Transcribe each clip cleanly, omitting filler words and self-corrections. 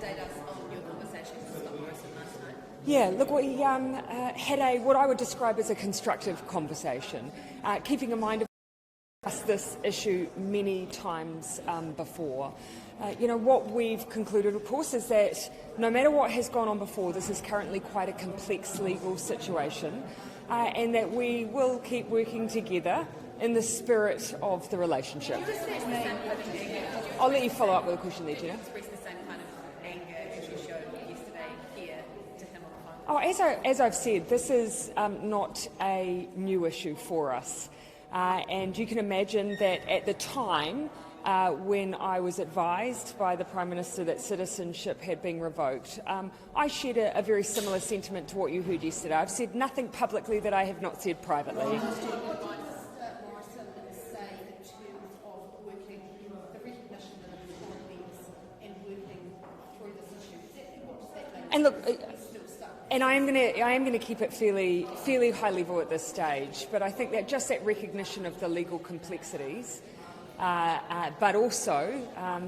update us on your conversations with Scott Morrison last night? Yeah, look, we had what I would describe as a constructive conversation, keeping in mind this issue many times before. What we've concluded, of course, is that no matter what has gone on before, this is currently quite a complex legal situation, and that we will keep working together in the spirit of the relationship. I'll let you follow up with a question there, Gina. Express the same kind of anger as you showed yesterday here to him on the phone. As I've said, this is not a new issue for us. And you can imagine that at the time when I was advised by the Prime Minister that citizenship had been revoked, I shared a very similar sentiment to what you heard yesterday. I've said nothing publicly that I have not said privately. And look, and I am going to keep it fairly high level at this stage. But I think that just that recognition of the legal complexities, but also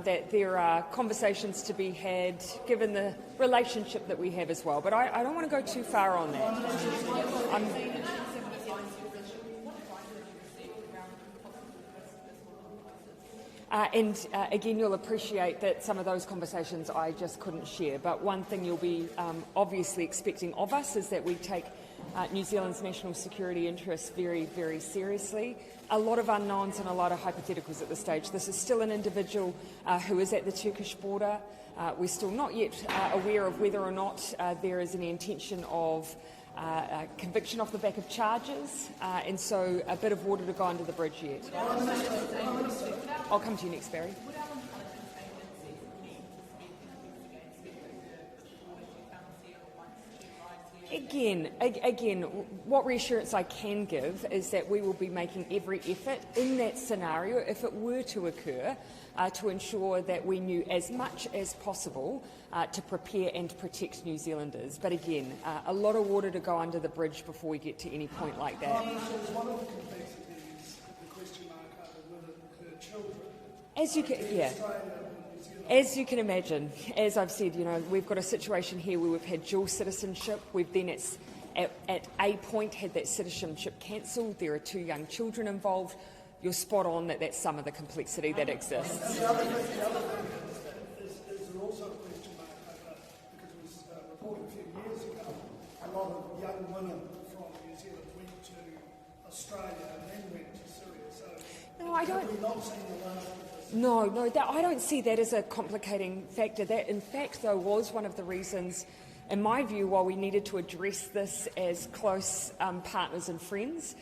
that there are conversations to be had given the relationship that we have as well. But I don't want to go too far on that. Again, you'll appreciate that some of those conversations I just couldn't share. But one thing you'll be obviously expecting of us is that we take New Zealand's national security interests very, very seriously. A lot of unknowns and a lot of hypotheticals at this stage. This is still an individual who is at the Turkish border. We're still not yet aware of whether or not there is any intention of conviction off the back of charges, and so a bit of water to go under the bridge yet. I'll come to you next, Barry. Again, what reassurance I can give is that we will be making every effort in that scenario, if it were to occur, to ensure that we knew as much as possible to prepare and protect New Zealanders. But again, a lot of water to go under the bridge before we get to any point like that. One of the complexities, the question mark over whether her children. As you can imagine, as I've said, we've got a situation here where we've had dual citizenship. We've then at a point had that citizenship cancelled. There are 2 young children involved. You're spot on that that's some of the complexity that exists. And the other thing is there also a question mark over, because it was reported a few years ago, a lot of young women from New Zealand went to Australia and then went to Syria. So no, I don't. Have we not seen the last of this? No, I don't see that as a complicating factor. That, in fact, though, was one of the reasons, in my view, why we needed to address this as close partners and friends,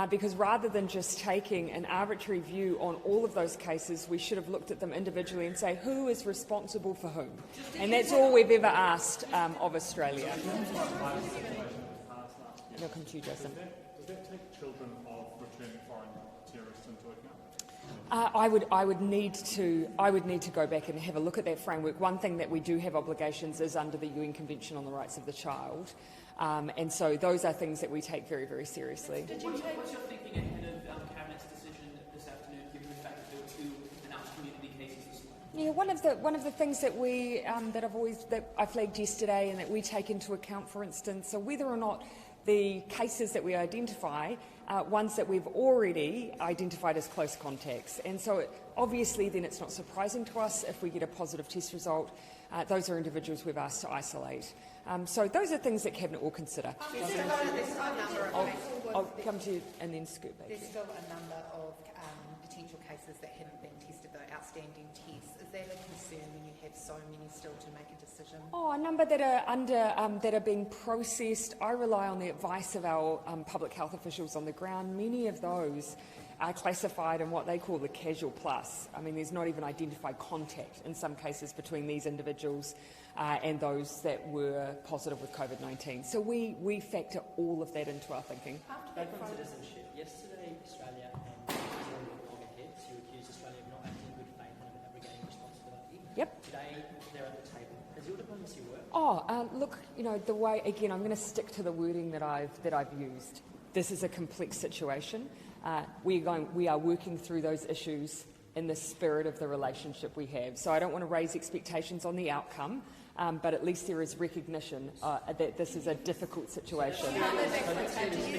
because rather than just taking an arbitrary view on all of those cases, we should have looked at them individually and say who is responsible for whom. And that's all we've ever asked of Australia. I'll come to you, Jason. Does that take children of returned foreign terrorists into account? I would need to go back and have a look at that framework. One thing that we do have obligations is under the UN Convention on the Rights of the Child, and so those are things that we take very, very seriously. What's your thinking ahead of Cabinet's decision this afternoon, given the fact that there were 2 announced community cases this morning? Yeah, one of the things that that I flagged yesterday and that we take into account, for instance, are whether or not the cases that we identify, ones that we've already identified as close contacts. And so obviously then it's not surprising to us if we get a positive test result. Those are individuals we've asked to isolate. So those are things that Cabinet will consider. I'll come to you and then scoot back. There's still a number of potential cases that haven't been tested, though, outstanding tests. Is that a concern when you have so many still to make a decision? A number that are that are being processed. I rely on the advice of our public health officials on the ground. Many of those are classified in what they call the casual plus. I mean, there's not even identified contact in some cases between these individuals and those that were positive with COVID-19. So we factor all of that into our thinking. Back on citizenship. Yesterday, Australia and New Zealand were loggerheads who accused Australia of not acting in good faith and of abrogating responsibility. Yep. Today, they're at the table. Has your diplomacy worked? Look, the way, again, I'm going to stick to the wording that I've used. This is a complex situation. We are working through those issues in the spirit of the relationship we have. So I don't want to raise expectations on the outcome, but at least there is recognition that this is a difficult situation. Do you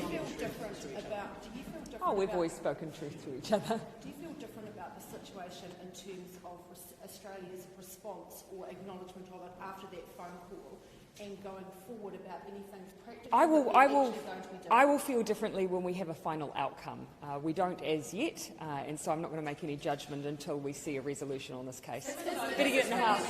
feel different about? We've always spoken truth to each other. Do you feel different about the situation in terms of Australia's response or acknowledgement of it after that phone call, and going forward about anything practical? I will feel differently when we have a final outcome. We don't as yet, and so I'm not going to make any judgment until we see a resolution on this case. Better get in the house.